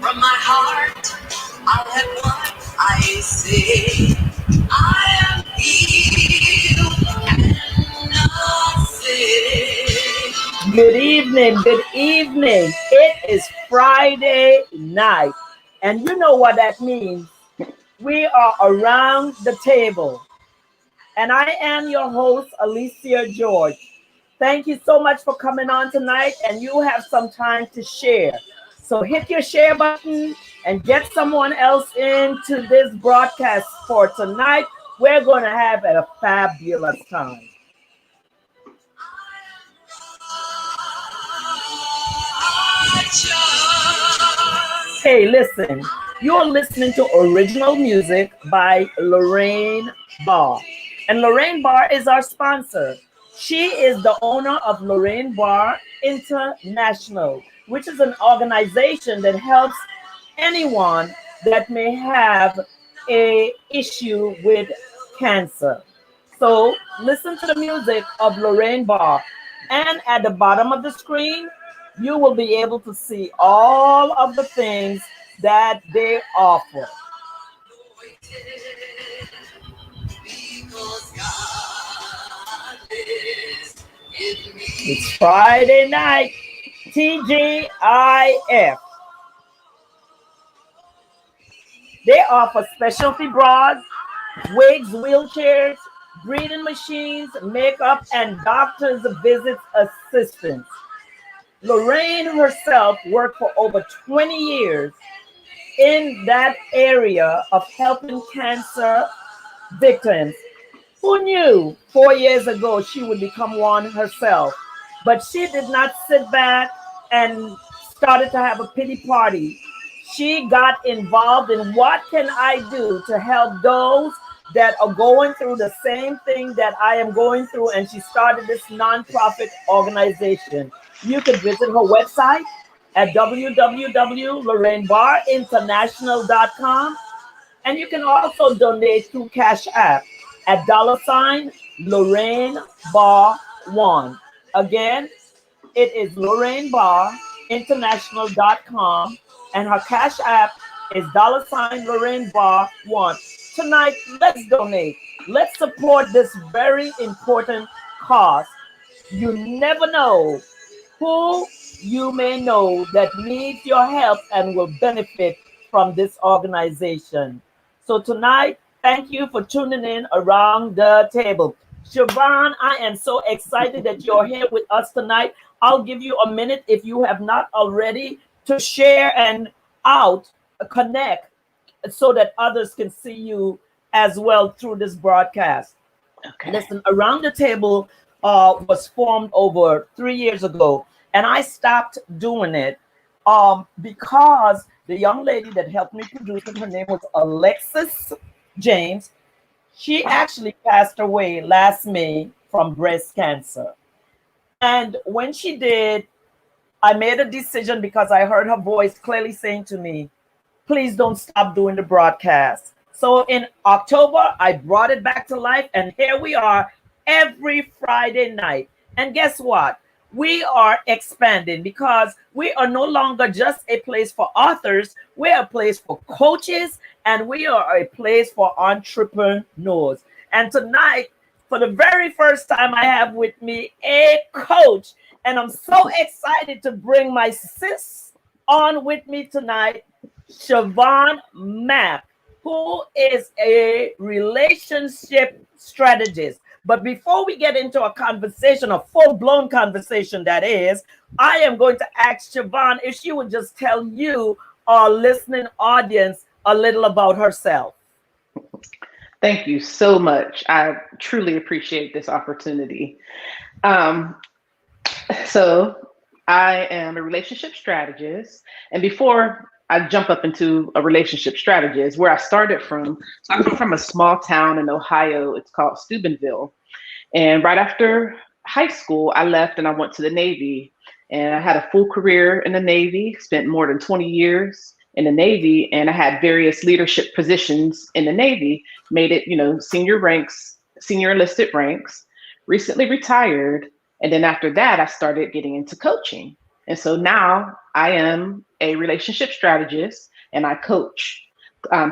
From my heart, I have what I say. I am healed and not sick. Good evening, good evening. It is Friday night. And you know what that means. We are around the table. And I am your host, Alicia George. Thank you so much for coming on tonight, and you have some time to share. So hit your share button and get someone else into this broadcast for tonight. We're going to have a fabulous time. Hey, listen, you're listening to original music by Lorraine Barr. And Lorraine Barr is our sponsor. She is the owner of Lorraine Barr International, which is an organization that helps anyone that may have a issue with cancer. So listen to the music of Lorraine Barr. And at the bottom of the screen, you will be able to see all of the things that they offer. It's Friday night, TGIF. They offer specialty bras, wigs, wheelchairs, breathing machines, makeup, and doctor's visits assistance. Lorraine herself worked for over 20 years in that area of helping cancer victims. Who knew 4 years ago she would become one herself? But she did not sit back and started to have a pity party. She got involved in what can I do to help those that are going through the same thing that I am going through, and she started this nonprofit organization. You can visit her website at www.lorrainebarrinternational.com, and you can also donate through Cash App at $ Lorraine Barr 1. Again, it is LorraineBarRinternational.com, and her Cash App is $ Lorraine Barr 1. Tonight, let's donate. Let's support this very important cause. You never know who you may know that needs your help and will benefit from this organization. So tonight, thank you for tuning in around the table. CheVaughn, I am so excited that you're here with us tonight. I'll give you a minute if you have not already to share and connect so that others can see you as well through this broadcast. Okay. Listen, Around the Table was formed over 3 years ago, and I stopped doing it because the young lady that helped me produce it, her name was Alexis James. She actually passed away last May from breast cancer. And when she did, I made a decision because I heard her voice clearly saying to me, please don't stop doing the broadcast. So in October, I brought it back to life, and here we are every Friday night. And guess what? We are expanding because we are no longer just a place for authors. We're a place for coaches, and we are a place for entrepreneurs. And tonight, for the very first time, I have with me a coach, and I'm so excited to bring my sis on with me tonight, CheVaughn Mack, who is a relationship strategist. But before we get into a conversation, a full-blown conversation that is, I am going to ask CheVaughn if she would just tell you, our listening audience, a little about herself. Thank you so much. I truly appreciate this opportunity. So I am a relationship strategist. And before I jump up into a relationship strategist, where I started from, so I come from a small town in Ohio. It's called Steubenville. And right after high school, I left and I went to the Navy. And I had a full career in the Navy, spent more than 20 years in the Navy, and I had various leadership positions in the Navy, made it, senior ranks, senior enlisted ranks, recently retired. And then after that, I started getting into coaching. And so now I am a relationship strategist and I coach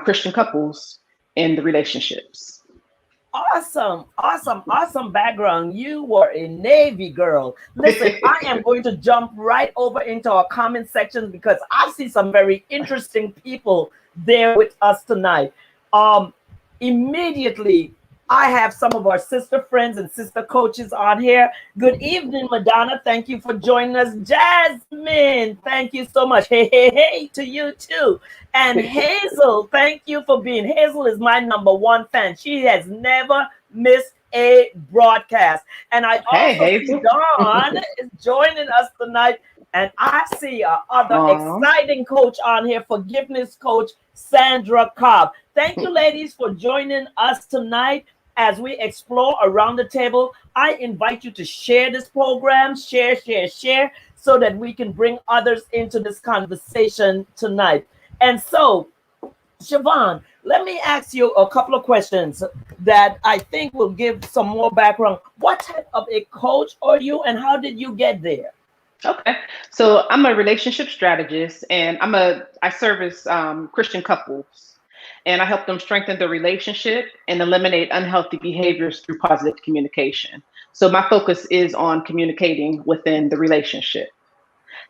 Christian couples in the relationships. Awesome, awesome, awesome background. You were a Navy girl. Listen, I am going to jump right over into our comment section because I see some very interesting people there with us tonight. Um, Immediately, I have some of our sister friends and sister coaches on here. Good evening, Madonna. Thank you for joining us. Jasmine, thank you so much. Hey, hey, hey to you too. And Hazel, thank you for being. Hazel is my number one fan. She has never missed a broadcast. And I Hey, also see Hazel. Dawn is joining us tonight. And I see a other Aw. exciting coach on here, forgiveness coach Sandra Cobb. Thank you, ladies, for joining us tonight as we explore around the table. I invite you to share this program, share, share, share, so that we can bring others into this conversation tonight. And so, CheVaughn, let me ask you a couple of questions that I think will give some more background. What type of a coach are you, and how did you get there? Okay. So I'm a relationship strategist and I service Christian couples and I help them strengthen their relationship and eliminate unhealthy behaviors through positive communication. So my focus is on communicating within the relationship.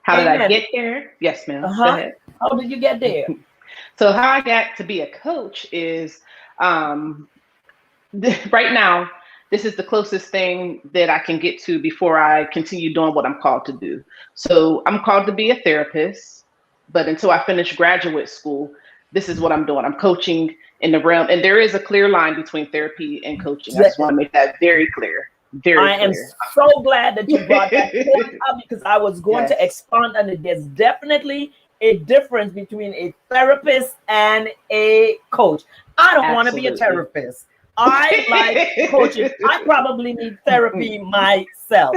How did I Amen. get there? Yes, ma'am. Go Uh-huh. ahead. How did you get there? So how I got to be a coach is um, right now, this is the closest thing that I can get to before I continue doing what I'm called to do. So I'm called to be a therapist, but until I finish graduate school, this is what I'm doing. I'm coaching in the realm, and there is a clear line between therapy and coaching. I just want to make that very clear, very I am clear. so glad that you brought that point up because I was going to Yes, expand on it. There's definitely a difference between a therapist and a coach. I don't want to be a absolutely. therapist. I like coaching. I probably need therapy myself.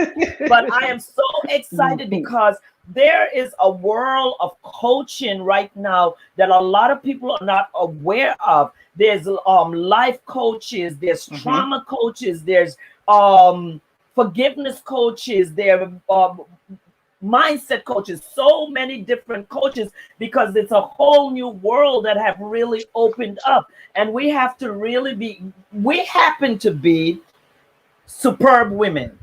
But I am so excited because there is a world of coaching right now that a lot of people are not aware of. There's life coaches, there's Mhm. trauma coaches, there's um forgiveness coaches, there mindset coaches, so many different coaches because it's a whole new world that have really opened up, and we have to really be, we happen to be superb women,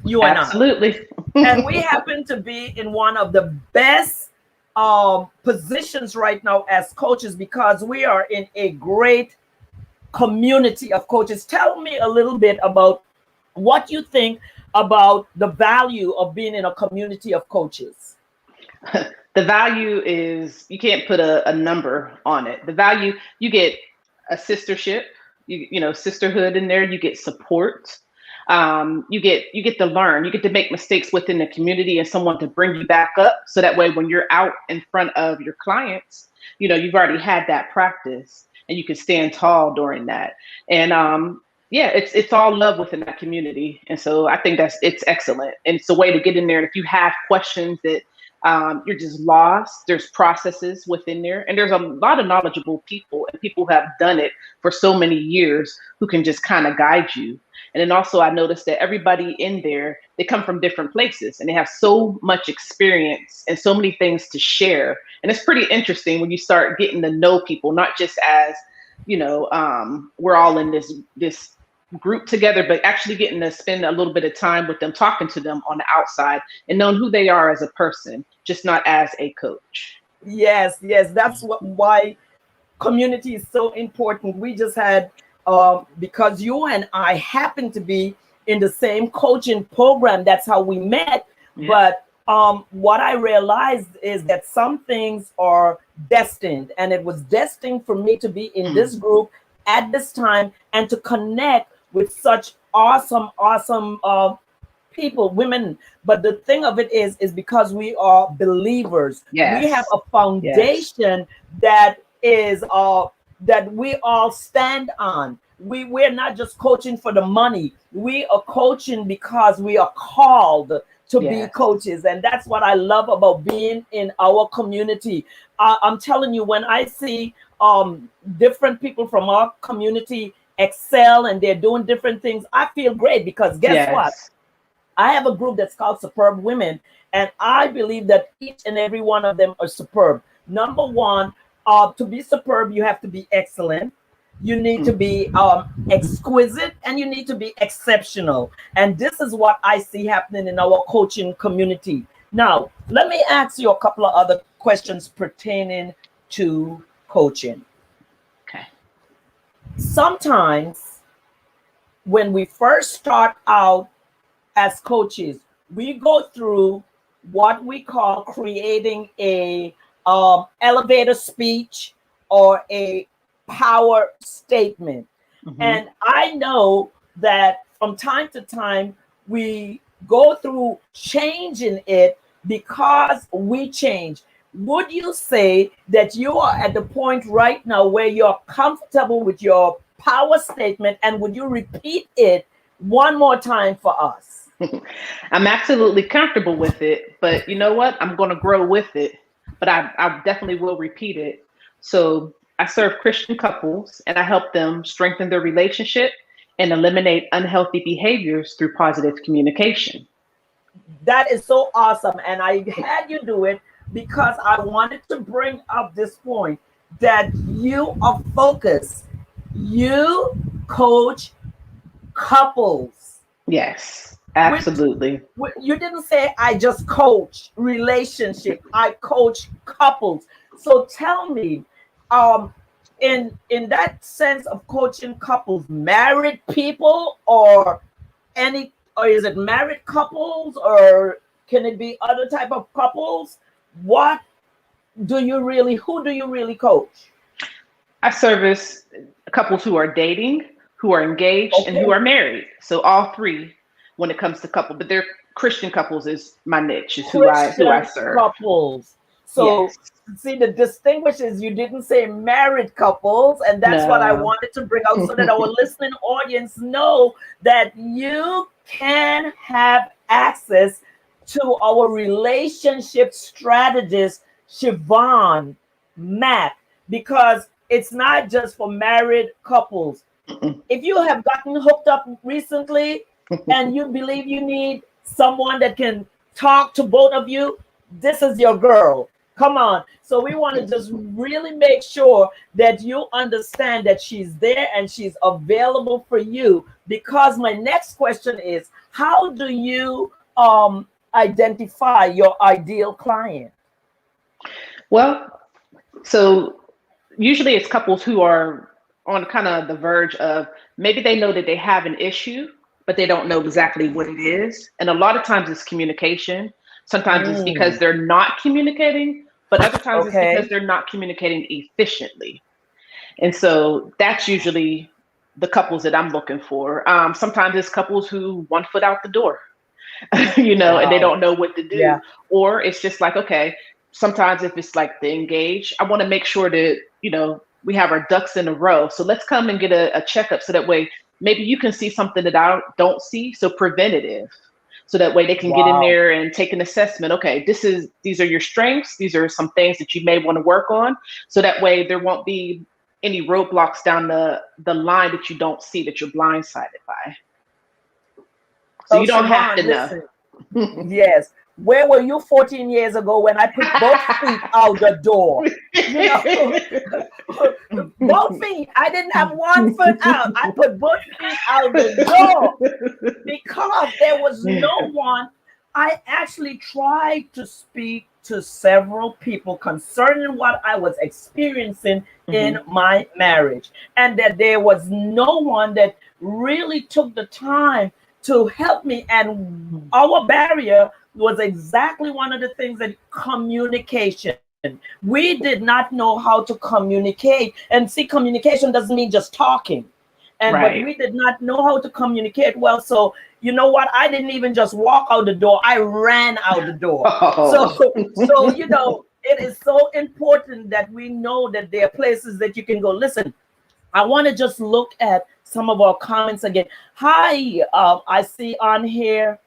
you and I, Absolutely. and we happen to be in one of the best positions right now as coaches because we are in a great community of coaches. Tell me a little bit about what you think about the value of being in a community of coaches. The value is you can't put a number on it. The value you get a sistership, you know sisterhood in there. You get support. You get to learn. You get to make mistakes within the community and someone to bring you back up. So that way, when you're out in front of your clients, you've already had that practice and you can stand tall during that. And yeah, it's all love within that community. And so I think it's excellent. And it's a way to get in there. And if you have questions that you're just lost. There's processes within there, and there's a lot of knowledgeable people and people who have done it for so many years who can just kind of guide you. And then also, I noticed that everybody in there, they come from different places and they have so much experience and so many things to share. And it's pretty interesting when you start getting to know people, not just as we're all in this group together, but actually getting to spend a little bit of time with them, talking to them on the outside and knowing who they are as a person, just not as a coach. Yes, yes, that's why community is so important. We just had because you and I happen to be in the same coaching program. That's how we met. Yeah. But what I realized is that some things are destined, and it was destined for me to be in Mm. this group at this time and to connect with such awesome, awesome people, women. But the thing of it is because we are believers, we have Yes. a Yes. foundation that is that we all stand on. We're not just coaching for the money. We are coaching because we are called to be Yes. coaches, and that's what I love about being in our community. I'm telling you, when I see different people from our community excel and they're doing different things, I feel great because guess what? Yes. I have a group that's called Superb Women, And I believe that each and every one of them are superb. Number one, to be superb, you have to be excellent. You need to be exquisite, and you need to be exceptional. And this is what I see happening in our coaching community. Now, let me ask you a couple of other questions pertaining to coaching. Okay. Sometimes when we first start out as coaches, we go through what we call creating a elevator speech or a power statement. Mm-hmm. And I know that from time to time we go through changing it because we change. Would you say that you are at the point right now where you're comfortable with your power statement, and would you repeat it one more time for us? I'm absolutely comfortable with it, but you know what? I'm going to grow with it, but I definitely will repeat it. So I serve Christian couples and I help them strengthen their relationship and eliminate unhealthy behaviors through positive communication. That is so awesome. And I had you do it because I wanted to bring up this point that you are focused. You coach couples. Yes, Which, absolutely. you didn't say I just coach relationship. I coach couples. So tell me, um, in that sense of coaching couples, married people or any, or is it married couples, or can it be other type of couples? What do you really, who do you really coach? I service couples who are dating, who are engaged, and who Okay. are married. So all three when it comes to couple, but they're Christian couples is my niche, is who I Christian serve. couples. So Yes. see, the distinguishes, you didn't say married couples, and that's what I No. wanted to bring out so that our listening audience know that you can have access to our relationship strategist, CheVaughn Mack, because it's not just for married couples. Mm-mm. If you have gotten hooked up recently and you believe you need someone that can talk to both of you, this is your girl. Come on. So we want to just really make sure that you understand that she's there and she's available for you. Because my next question is, how do you identify your ideal client? Well, so usually it's couples who are on kind of the verge of maybe they know that they have an issue, but they don't know exactly what it is. And a lot of times it's communication. Sometimes it's because Mm, they're not communicating, but other times it's because okay. they're not communicating efficiently. And so that's usually the couples that I'm looking for. Sometimes it's couples who one foot out the door, and they Wow. don't know what to do. Yeah. Or it's just like, okay, sometimes if it's like the engage, I want to make sure that, we have our ducks in a row. So let's come and get a checkup so that way maybe you can see something that I don't see. So preventative. So that way they can get in Wow. there and take an assessment. Okay, these are your strengths. These are some things that you may want to work on. So that way there won't be any roadblocks down the line that you don't see, that you're blindsided by. So Oh, you don't have to Siobhan, know. listen. Yes. Where were you 14 years ago when I put both feet out the door? You know, both feet. I didn't have one foot out. I put both feet out the door because there was no one. I actually tried to speak to several people concerning what I was experiencing in Mhm. my marriage, and that there was no one that really took the time to help me. And our barrier was exactly one of the things, that communication. We did not know how to communicate. And see, communication doesn't mean just talking. And but Right. we did not know how to communicate well. So you know what? I didn't even just walk out the door. I ran out the door. So Oh. it is so important that we know that there are places that you can go. Listen, I want to just look at some of our comments again. Hi, I see on here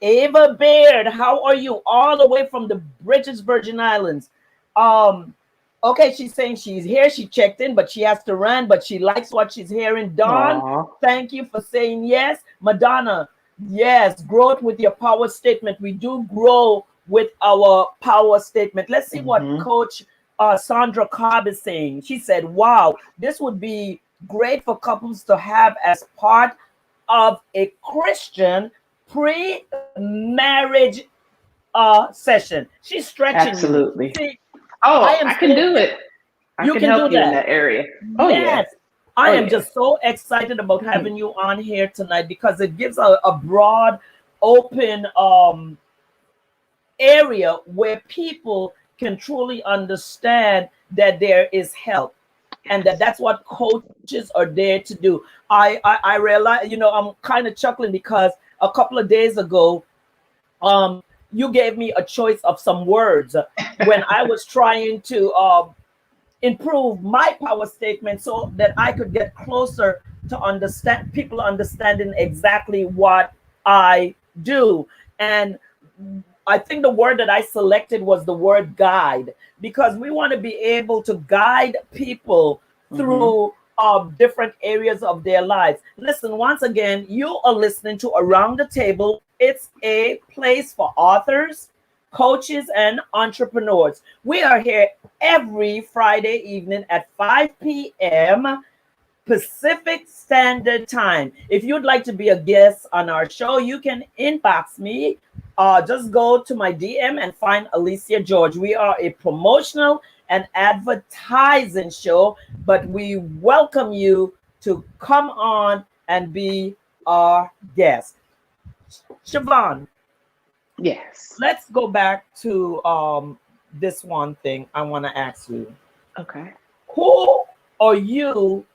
Ava Baird. How are you? All the way from the British Virgin Islands. Um, okay, she's saying she's here. She checked in, but she has to run. But she likes what she's hearing. Dawn, Aw. thank you for saying yes. Madonna, Yes, growth with your power statement. We do grow with our power statement. Let's see what Hmm. Coach Sandra Cobb is saying. She said, wow, this would be great for couples to have as part of a Christian pre-marriage session. She's stretching you. Absolutely. See, I Oh, am I can so do it. I you can can do help you in that. that area. Oh yeah. Yes. I Oh am yeah. just so excited about having you on here tonight because it gives a broad, open area where people can truly understand that there is help and that Yes. that's what coaches are there to do. I realize, I'm kind of chuckling because a couple of days ago, um, you gave me a choice of some words when I was trying to improve my power statement so that I could get closer to understand people understanding exactly what I do. And I think the word that I selected was the word guide because we want to be able to guide people Hmm. through different areas of their lives. Listen, once again, you are listening to Around the Table. It's a place for authors, coaches, and entrepreneurs. We are here every Friday evening at 5 p.m. Pacific Standard Time. If you'd like to be a guest on our show, you can inbox me. Just go to my DM and find Alicia George. We are a promotional and advertising show, but we welcome you to come on and be our guest. Siobhan, Yes. let's go back to this one thing I want to ask you. Okay. Who are you?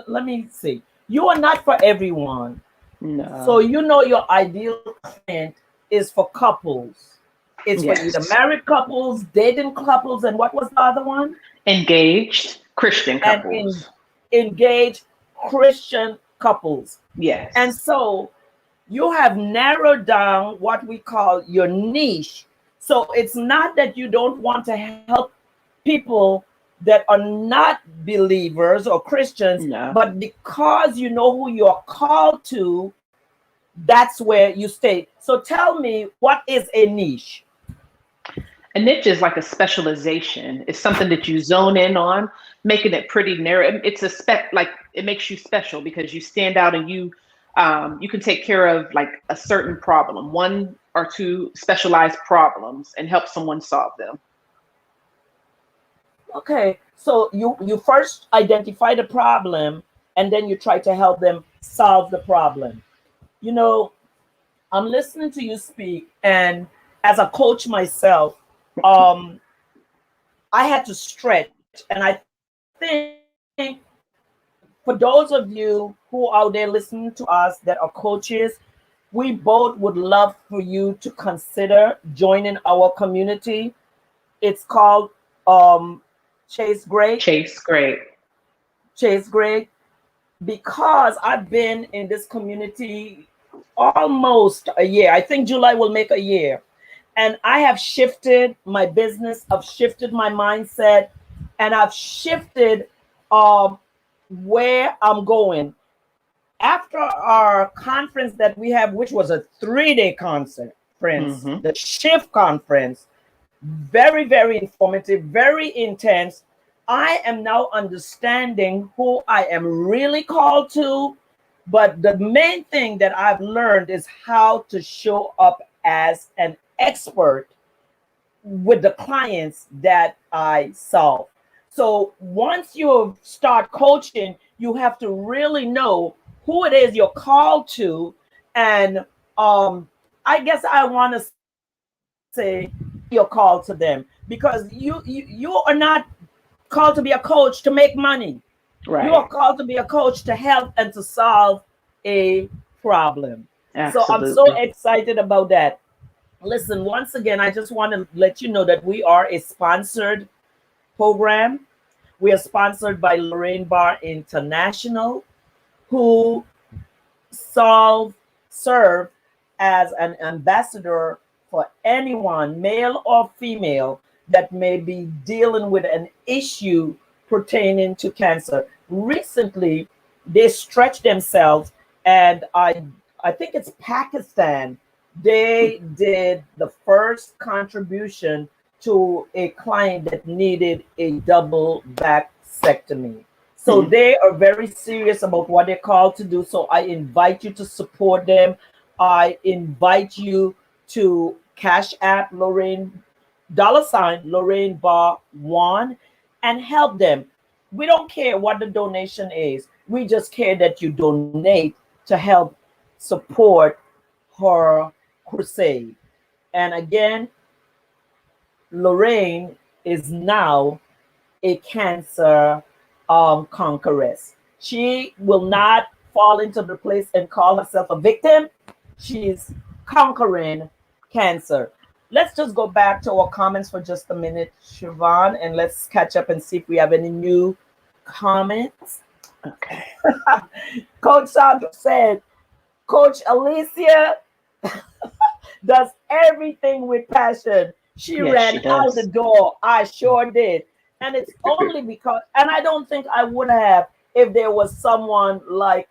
Let me see. You are not for everyone. So No. you know your ideal client is for couples. It's for either Yes. married couples, dating couples, and what was the other one? Engaged Christian And in couples. engaged Christian couples. And Yes. so you have narrowed down what we call your niche. So it's not that you don't want to help people that are not believers or Christians, No. but because you know who you're called to, that's where you stay. So tell me, what is a niche? A niche is like a specialization. It's something that you zone in on, making it pretty narrow. It's a spec, like it makes you special because you stand out and you can take care of like a certain problem, one or two specialized problems, and help someone solve them. Okay, so you first identify the problem and then you try to help them solve the problem. You know, I'm listening to you speak, and as a coach myself, um, I had to stretch, and I think for those of you who out there listening to us that are coaches, we both would love for you to consider joining our community. It's called Chase Great. Chase, great. Chase Great, because I've been in this community almost a year. I think July will make a year. And I have shifted my business, I've shifted my mindset, and I've shifted um, where I'm going. After our conference that we have, which was a 3 day conference, Hmm. the Shift Conference, very, very informative, very intense. I am now understanding who I am really called to. But the main thing that I've learned is how to show up as an expert with the clients that I solve. So once you start coaching, you have to really know who it is you're called to. And I guess I want to say why you're called to them, because you are not called to be a coach to make money. You are Right. called to be a coach to help and to solve a problem. So I'm so Absolutely. excited about that. Listen, once again, I just want to let you know that we are a sponsored program. We are sponsored by Lorraine Barr International, who solve serve as an ambassador for anyone, male or female, that may be dealing with an issue pertaining to cancer. Recently, they stretched themselves, and I think it's Pakistan. They did the first contribution to a client that needed a double vasectomy. So Hmm. they are very serious about what they're called to do. So I invite you to support them. I invite you to Cash App Lorraine Lorraine Bar One and help them. We don't care what the donation is. We just care that you donate to help support her crusade. And again, Lorraine is now a cancer conqueress. She will not fall into the place and call herself a victim. She's conquering cancer. Let's just go back to our comments for just a minute, Siobhan, and let's catch up and see if we have any new comments. Okay. Coach Sandra said, Coach Alicia does everything with passion. She Yes, ran she out the does. door. I sure did. And it's only because, and I don't think I would have if there was someone like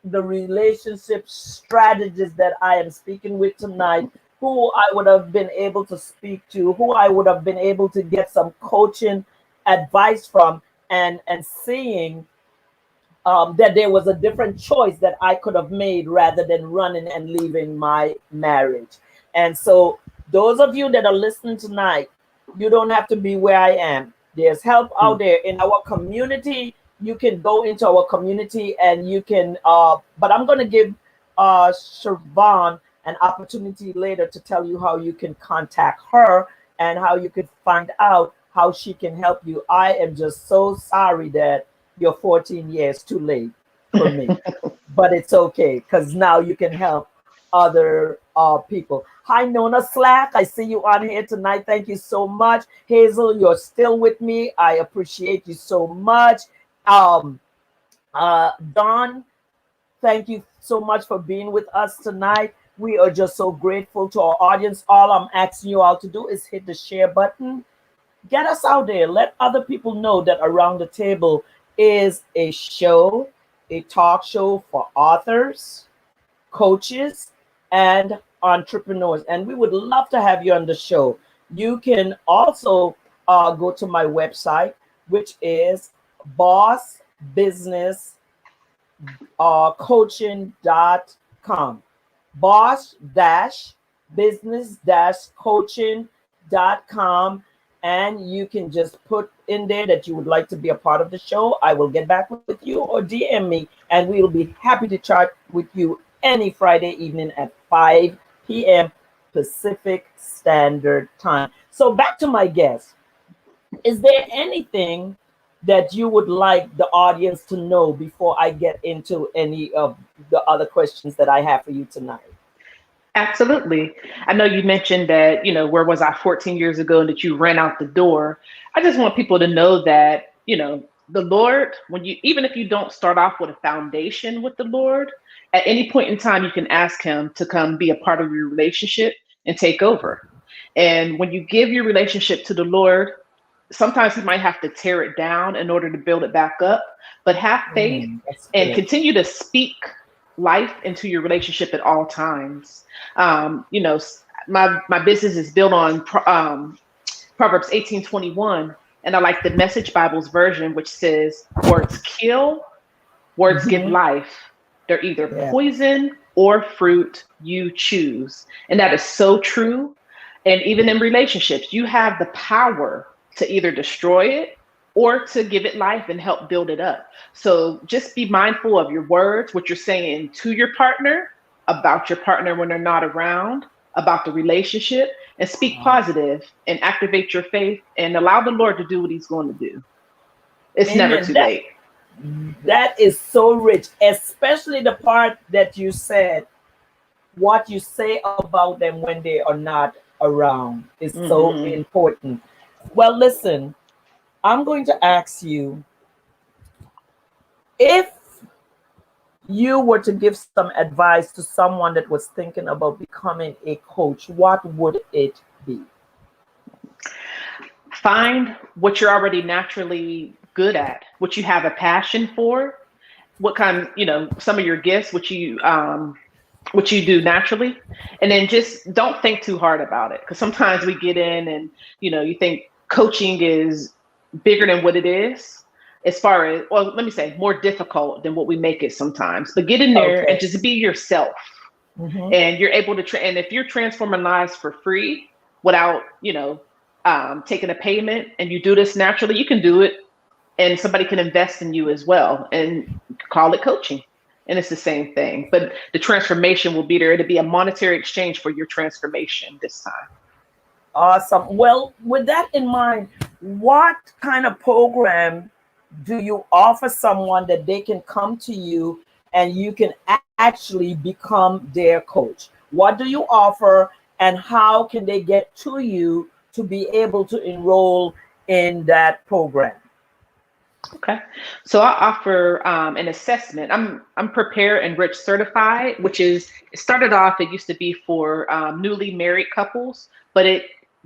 the relationship strategist that I am speaking with tonight, who I would have been able to speak to, who I would have been able to get some coaching advice from, and seeing that there was a different choice that I could have made rather than running and leaving my marriage. And so, those of you that are listening tonight, you don't have to be where I am. There's help out there in our community. You can go into our community and you can, but I'm going to give Siobhan an opportunity later to tell you how you can contact her and how you could find out how she can help you. I am just so sorry that you're 14 years too late for me, but it's okay because now you can help other people. Hi, Nona Slack. I see you on here tonight. Thank you so much. Hazel, you're still with me. I appreciate you so much. Um, Don, thank you so much for being with us tonight. We are just so grateful to our audience. All I'm asking you all to do is hit the share button. Get us out there. Let other people know that Around the Table is a show, a talk show for authors, coaches, and entrepreneurs. And we would love to have you on the show. You can also go to my website, which is bossbusinesscoaching.com. Boss business coaching.com, and you can just put in there that you would like to be a part of the show. I will get back with you or DM me, and we will be happy to chat with you any Friday evening at 5 p.m. Pacific Standard Time. So back to my guest. Is there anything that you would like the audience to know before I get into any of the other questions that I have for you tonight? Absolutely. I know you mentioned that, where was I 14 years ago and that you ran out the door. I just want people to know that, the Lord, even if you don't start off with a foundation with the Lord, at any point in time, you can ask Him to come be a part of your relationship and take over. And when you give your relationship to the Lord, sometimes He might have to tear it down in order to build it back up, but have faith That's and good. continue to speak life into your relationship at all times. My business is built on Proverbs 18:21, and I like the Message Bible's version, which says, "Words kill, words give Hmm. life. They're either Yeah. poison or fruit. You choose." And that is so true. And even in relationships, you have the power to either destroy it or to give it life and help build it up. So just be mindful of your words, what you're saying to your partner, about your partner when they're not around, about the relationship, and speak positive and activate your faith and allow the Lord to do what He's going to do. It's never Amen. too late. That is so rich, especially the part that you said, what you say about them when they are not around is so Hmm. important. Well, listen, I'm going to ask you, if you were to give some advice to someone that was thinking about becoming a coach, what would it be? Find what you're already naturally good at, what you have a passion for, what kind, some of your gifts, what you what you do naturally, and then just don't think too hard about it, because sometimes we get in and you think coaching is bigger than what it is, as far as, well, let me say, more difficult than what we make it sometimes. But get in there and Okay. just be yourself, Hmm. and you're able to and if you're transforming lives for free without taking a payment, and you do this naturally, you can do it, and somebody can invest in you as well, and call it coaching, and it's the same thing, but the transformation will be there. It'll be a monetary exchange for your transformation this time. Awesome. Well, with that in mind, what kind of program do you offer someone that they can come to you and you can actually become their coach? What do you offer, and how can they get to you to be able to enroll in that program? Okay, so I offer an assessment. I'm Prepare Enrich certified, which is, it started off, it used to be for newly married couples, but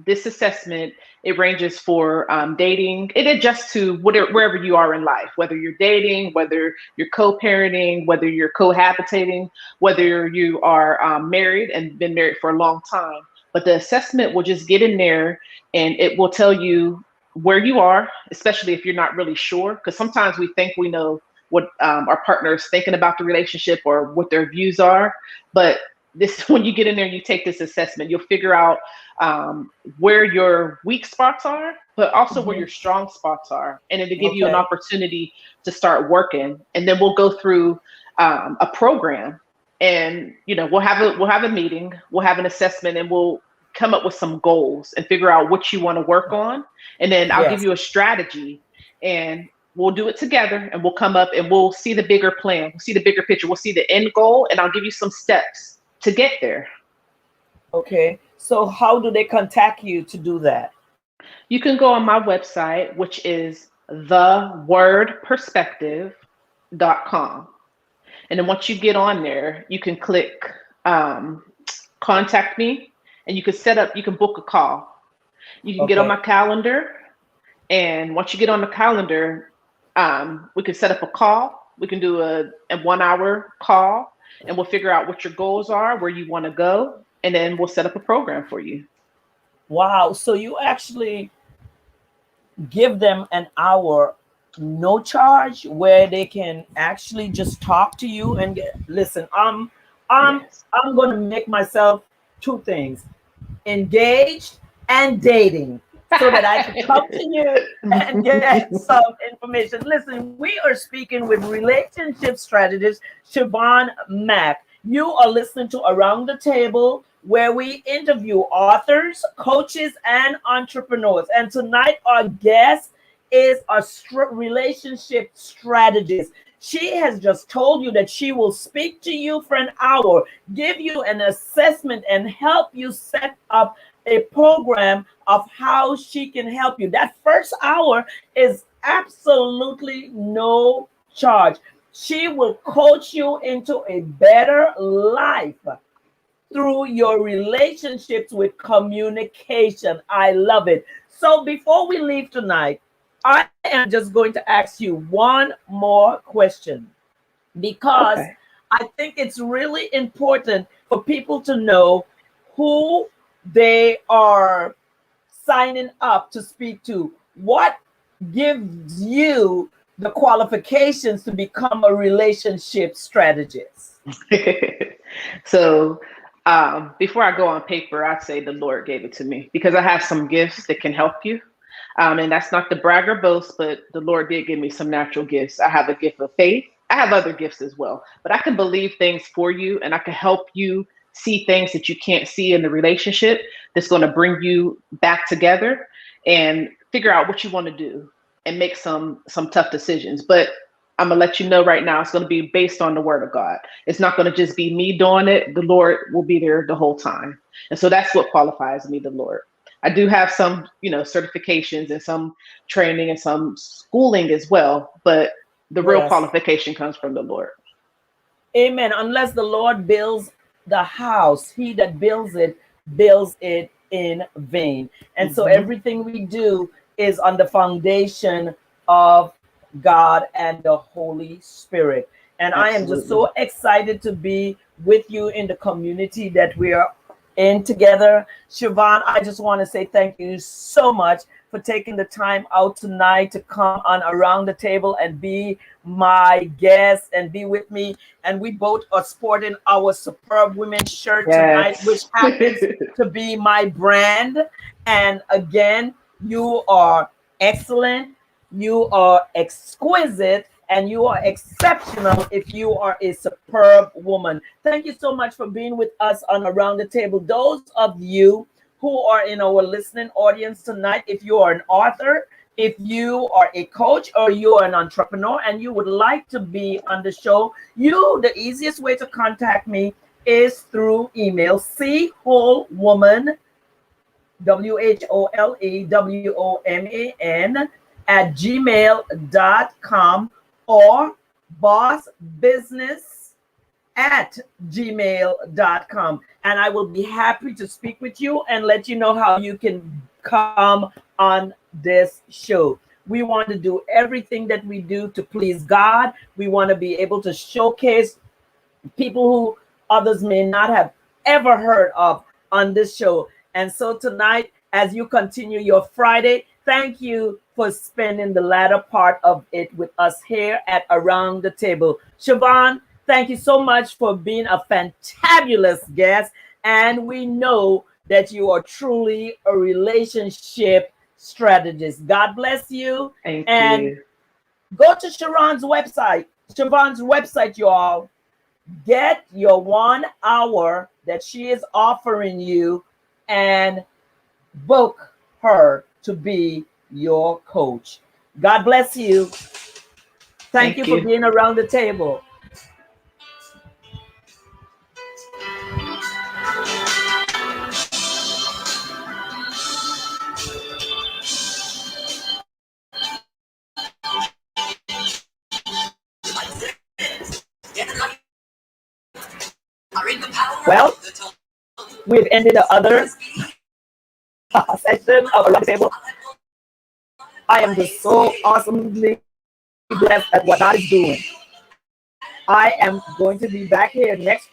this assessment, it ranges for dating. It adjusts to wherever you are in life, whether you're dating, whether you're co-parenting, whether you're cohabitating, whether you are married and been married for a long time. But the assessment will just get in there, and it will tell you where you are, especially if you're not really sure, because sometimes we think we know what our partner is thinking about the relationship or what their views are. But this, when you get in there and you take this assessment, you'll figure out where your weak spots are, but also where Hmm. your strong spots are, and it'll give you an Okay. opportunity to start working. And then we'll go through a program, and we'll have a meeting, we'll have an assessment, and we'll come up with some goals and figure out what you want to work on, and then I'll give Yes. you a strategy, and we'll do it together, and we'll come up and we'll see the bigger plan. We'll see the bigger picture. We'll see the end goal, and I'll give you some steps to get there. Okay. So how do they contact you to do that? You can go on my website, which is thewordperspective.com. And then once you get on there, you can click um, contact me, and you can book a call. You can get on my Okay. calendar. And once you get on the calendar, we can set up a call. We can do a 1 hour call, and we'll figure out what your goals are, where you want to go, and then we'll set up a program for you. Wow. So you actually give them an hour, no charge, where they can actually just talk to you and listen. I'm Yes. I'm going to make myself two things: engaged and dating, so that I can come to you and get some information. Listen, we are speaking with relationship strategist CheVaughn Mack. You are listening to Around the Table, where we interview authors, coaches, and entrepreneurs. And tonight, our guest is a relationship strategist. She has just told you that she will speak to you for an hour, give you an assessment, and help you set up a program of how she can help you. That first hour is absolutely no charge. She will coach you into a better life through your relationships with communication. I love it. So before we leave tonight, I am just going to ask you one more question, because Okay. I think it's really important for people to know who they are signing up to speak to. What gives you the qualifications to become a relationship strategist? So before I go on paper, I'd say the Lord gave it to me, because I have some gifts that can help you. And that's not the brag or boast, but the Lord did give me some natural gifts. I have a gift of faith. I have other gifts as well, but I can believe things for you, and I can help you see things that you can't see in the relationship, that's going to bring you back together and figure out what you want to do and make some tough decisions. But I'm gonna let you know right now, it's going to be based on the word of God. It's not going to just be me doing it. The Lord will be there the whole time. And so that's what qualifies me, the Lord. I do have some, certifications and some training and some schooling as well, but the real Yes. qualification comes from the Lord. Amen. Unless the Lord builds the house, he that builds it in vain. And so Hmm. everything we do is on the foundation of God and the Holy Spirit. And I am just Absolutely. so excited to be with you in the community that we are in together. Siobhan, I just want to say thank you so much for taking the time out tonight to come on around the table and be my guest and be with me. And we both are sporting our Superb Women shirt tonight, which Yes. happens to be my brand. And again, you are excellent, you are exquisite, and you are exceptional if you are a superb woman. Thank you so much for being with us on Around the Table. Those of you who are in our listening audience tonight, if you are an author, if you are a coach, or you are an entrepreneur and you would like to be on the show, the easiest way to contact me is through email. C whole woman, WHOLEWOMAN at gmail.com, or boss business at gmail.com. And I will be happy to speak with you and let you know how you can come on this show. We want to do everything that we do to please God. We want to be able to showcase people who others may not have ever heard of on this show. And so tonight, as you continue your Friday, thank you for spending the latter part of it with us here at Around the Table. Siobhan, thank you so much for being a fantabulous guest. And we know that you are truly a relationship strategist. God bless you. Thank And you. go to Sharon's website. Siobhan's website, you all. Get your 1 hour that she is offering you and book her to be your coach. God bless you. Thank you Thank for you. being around the table. Well, we've ended the other session of Around the Table. I am just so awesomely blessed at what God is doing. I am going to be back here next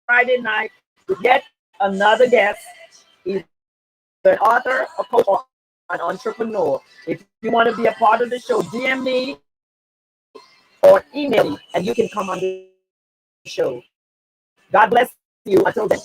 Friday night with yet another guest, either an author, a coach, or an entrepreneur. If you want to be a part of the show, DM me or email me, and you can come on the show. God bless you. Until then, bye bye.